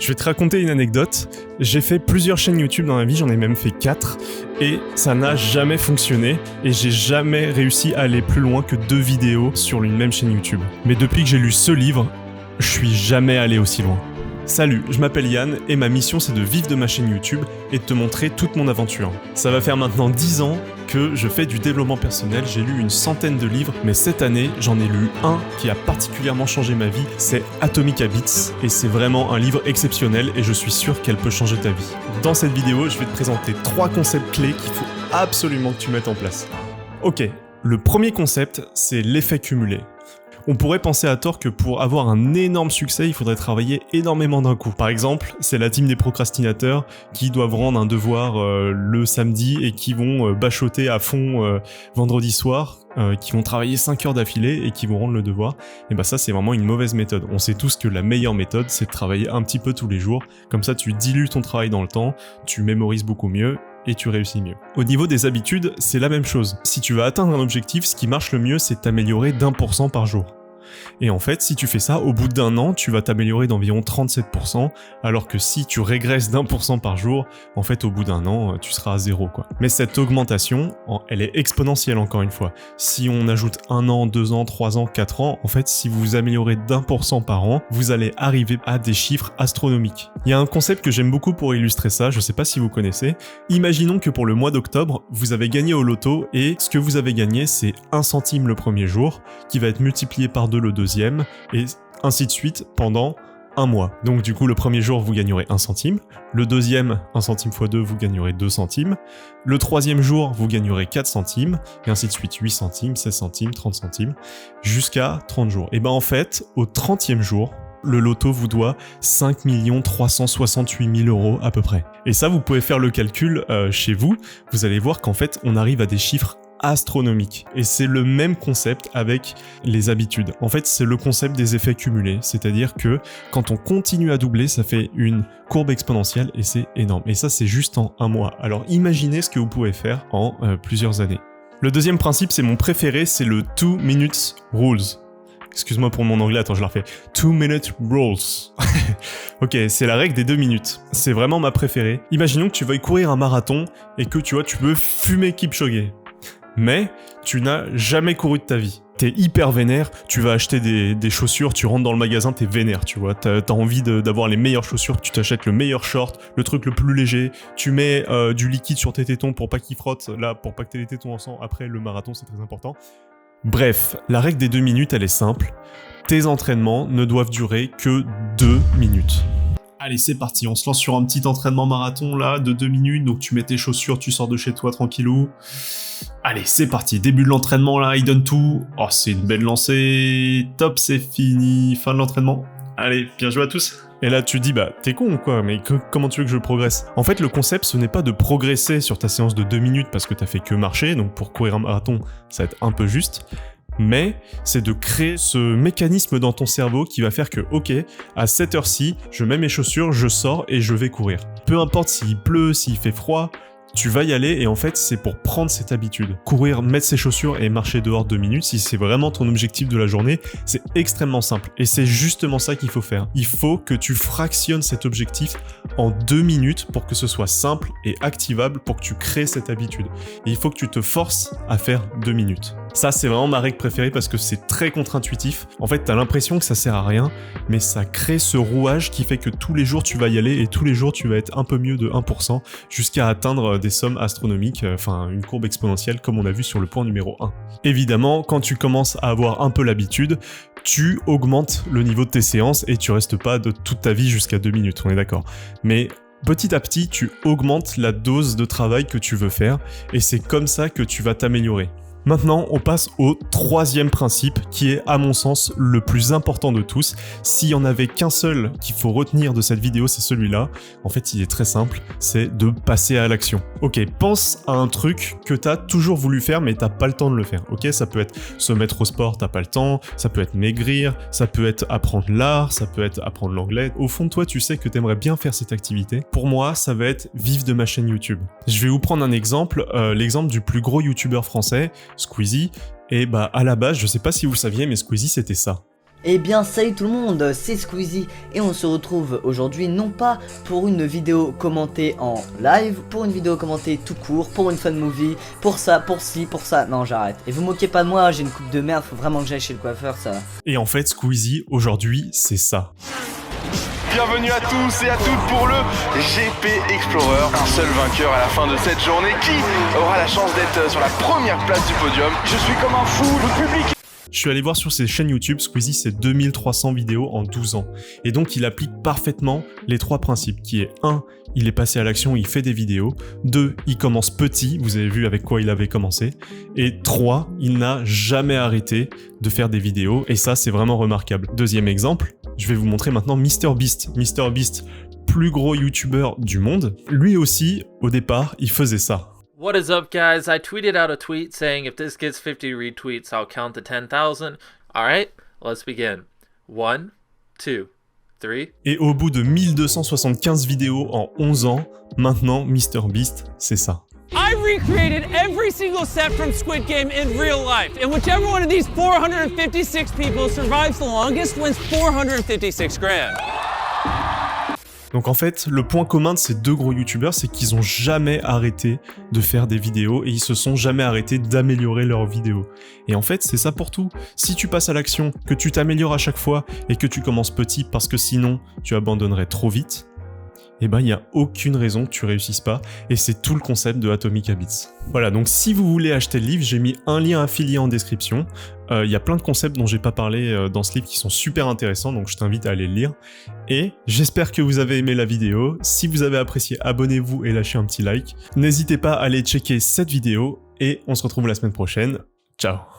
Je vais te raconter une anecdote. J'ai fait plusieurs chaînes YouTube dans ma vie, j'en ai même fait 4, et ça n'a jamais fonctionné, et j'ai jamais réussi à aller plus loin que 2 vidéos sur une même chaîne YouTube. Mais depuis que j'ai lu ce livre, je suis jamais allé aussi loin. Salut, je m'appelle Yann, et ma mission c'est de vivre de ma chaîne YouTube et de te montrer toute mon aventure. Ça va faire maintenant 10 ans que je fais du développement personnel, j'ai lu une centaine de livres, mais cette année, j'en ai lu un qui a particulièrement changé ma vie, c'est Atomic Habits, et c'est vraiment un livre exceptionnel et je suis sûr qu'elle peut changer ta vie. Dans cette vidéo, je vais te présenter 3 concepts clés qu'il faut absolument que tu mettes en place. Ok, le premier concept, c'est l'effet cumulé. On pourrait penser à tort que pour avoir un énorme succès, il faudrait travailler énormément d'un coup. Par exemple, c'est la team des procrastinateurs qui doivent rendre un devoir le samedi et qui vont bachoter à fond vendredi soir, qui vont travailler 5 heures d'affilée et qui vont rendre le devoir. Et bah ça, c'est vraiment une mauvaise méthode. On sait tous que la meilleure méthode, c'est de travailler un petit peu tous les jours. Comme ça, tu dilues ton travail dans le temps, tu mémorises beaucoup mieux et tu réussis mieux. Au niveau des habitudes, c'est la même chose. Si tu veux atteindre un objectif, ce qui marche le mieux, c'est de t'améliorer d'1% par jour. Et en fait, si tu fais ça, au bout d'un an, tu vas t'améliorer d'environ 37%, alors que si tu régresses d'1% par jour, en fait, au bout d'un an, tu seras à 0, quoi. Mais cette augmentation, elle est exponentielle, encore une fois. Si on ajoute 1 an, 2 ans, 3 ans, 4 ans, en fait, si vous vous améliorez d'1% par an, vous allez arriver à des chiffres astronomiques. Il y a un concept que j'aime beaucoup pour illustrer ça, je sais pas si vous connaissez. Imaginons que pour le mois d'octobre, vous avez gagné au loto, et ce que vous avez gagné, c'est 1 centime le premier jour, qui va être multiplié par 2 le deuxième, et ainsi de suite pendant un mois. Donc du coup, le premier jour, vous gagnerez 1 centime. Le deuxième, 1 centime x 2, vous gagnerez 2 centimes. Le troisième jour, vous gagnerez 4 centimes, et ainsi de suite, 8 centimes, 16 centimes, 30 centimes, jusqu'à 30 jours. Et ben en fait, au 30e jour, le loto vous doit 5 368 000 euros à peu près. Et ça, vous pouvez faire le calcul chez vous. Vous allez voir qu'en fait, on arrive à des chiffres astronomique. Et c'est le même concept avec les habitudes. En fait, c'est le concept des effets cumulés. C'est-à-dire que quand on continue à doubler, ça fait une courbe exponentielle et c'est énorme. Et ça, c'est juste en un mois. Alors imaginez ce que vous pouvez faire en plusieurs années. Le deuxième principe, c'est mon préféré, c'est le 2 minutes rules. Excuse-moi pour mon anglais, attends, je la refais. 2 minute rules. Ok, c'est la règle des 2 minutes. C'est vraiment ma préférée. Imaginons que tu veuilles courir un marathon et que tu veux fumer Kipchoge. Mais tu n'as jamais couru de ta vie. T'es hyper vénère, tu vas acheter des chaussures, tu rentres dans le magasin, t'es vénère, tu vois. T'as envie d'avoir les meilleures chaussures, tu t'achètes le meilleur short, le truc le plus léger, tu mets du liquide sur tes tétons pour pas qu'ils frottent, là, pour pas que t'aies les tétons en sang. Après, le marathon, c'est très important. Bref, la règle des 2 minutes, elle est simple. Tes entraînements ne doivent durer que 2 minutes. Allez, c'est parti, on se lance sur un petit entraînement marathon là de 2 minutes, donc tu mets tes chaussures, tu sors de chez toi tranquillou. Allez, c'est parti, début de l'entraînement là, il donne tout. Oh, c'est une belle lancée, top, c'est fini, fin de l'entraînement. Allez, bien joué à tous. Et là, tu te dis, bah, t'es con ou quoi, mais comment tu veux que je progresse? En fait, le concept, ce n'est pas de progresser sur ta séance de 2 minutes parce que t'as fait que marcher, donc pour courir un marathon, ça va être un peu juste. Mais c'est de créer ce mécanisme dans ton cerveau qui va faire que, ok, à cette heure-ci, je mets mes chaussures, je sors et je vais courir. Peu importe s'il pleut, s'il fait froid, tu vas y aller et en fait, c'est pour prendre cette habitude. Courir, mettre ses chaussures et marcher dehors 2 minutes, si c'est vraiment ton objectif de la journée, c'est extrêmement simple. Et c'est justement ça qu'il faut faire. Il faut que tu fractionnes cet objectif en 2 minutes pour que ce soit simple et activable pour que tu crées cette habitude. Et il faut que tu te forces à faire 2 minutes. Ça, c'est vraiment ma règle préférée parce que c'est très contre-intuitif. En fait, t'as l'impression que ça sert à rien, mais ça crée ce rouage qui fait que tous les jours, tu vas y aller et tous les jours, tu vas être un peu mieux de 1% jusqu'à atteindre des sommes astronomiques, enfin une courbe exponentielle comme on a vu sur le point numéro 1. Évidemment, quand tu commences à avoir un peu l'habitude, tu augmentes le niveau de tes séances et tu restes pas de toute ta vie jusqu'à 2 minutes, on est d'accord. Mais petit à petit, tu augmentes la dose de travail que tu veux faire et c'est comme ça que tu vas t'améliorer. Maintenant, on passe au 3e principe qui est, à mon sens, le plus important de tous. S'il y en avait qu'un seul qu'il faut retenir de cette vidéo, c'est celui-là. En fait, il est très simple, c'est de passer à l'action. Ok, pense à un truc que t'as toujours voulu faire mais t'as pas le temps de le faire. Ok, ça peut être se mettre au sport, t'as pas le temps, ça peut être maigrir, ça peut être apprendre l'art, ça peut être apprendre l'anglais. Au fond de toi, tu sais que t'aimerais bien faire cette activité. Pour moi, ça va être vivre de ma chaîne YouTube. Je vais vous prendre un exemple, l'exemple du plus gros youtubeur français, Squeezie, et bah à la base, je sais pas si vous le saviez, mais Squeezie c'était ça. Eh bien salut tout le monde, c'est Squeezie et on se retrouve aujourd'hui non pas pour une vidéo commentée en live, pour une vidéo commentée tout court, pour une fun movie, pour ça, pour ci, pour ça, non j'arrête. Et vous moquez pas de moi, j'ai une coupe de merde, faut vraiment que j'aille chez le coiffeur ça. Et en fait Squeezie aujourd'hui c'est ça. Bienvenue à tous et à toutes pour le GP Explorer. Un seul vainqueur à la fin de cette journée qui aura la chance d'être sur la première place du podium. Je suis comme un fou, le public... Je suis allé voir sur ses chaînes YouTube, Squeezie c'est 2300 vidéos en 12 ans. Et donc il applique parfaitement les trois principes qui est 1. Il est passé à l'action, il fait des vidéos. 2. Il commence petit, vous avez vu avec quoi il avait commencé. Et 3. Il n'a jamais arrêté de faire des vidéos et ça c'est vraiment remarquable. Deuxième exemple, je vais vous montrer maintenant MrBeast. MrBeast, plus gros youtubeur du monde. Lui aussi, au départ, il faisait ça. What is up, guys? I tweeted out a tweet saying if this gets 50 retweets, I'll count to 10,000. Alright, let's begin. 1, 2, 3. Et au bout de 1275 vidéos en 11 ans, maintenant, MrBeast, c'est ça. I recreated every single set from Squid Game in real life, and whichever one of these 456 people survives the longest wins 456 grand. Donc en fait, le point commun de ces deux gros youtubeurs, c'est qu'ils ont jamais arrêté de faire des vidéos et ils se sont jamais arrêtés d'améliorer leurs vidéos. Et en fait, c'est ça pour tout. Si tu passes à l'action, que tu t'améliores à chaque fois et que tu commences petit parce que sinon tu abandonnerais trop vite, eh ben il n'y a aucune raison que tu réussisses pas et c'est tout le concept de Atomic Habits. Voilà, donc si vous voulez acheter le livre, j'ai mis un lien affilié en description. Il y a plein de concepts dont j'ai pas parlé dans ce livre qui sont super intéressants, donc je t'invite à aller le lire. Et j'espère que vous avez aimé la vidéo. Si vous avez apprécié, abonnez-vous et lâchez un petit like. N'hésitez pas à aller checker cette vidéo et on se retrouve la semaine prochaine. Ciao!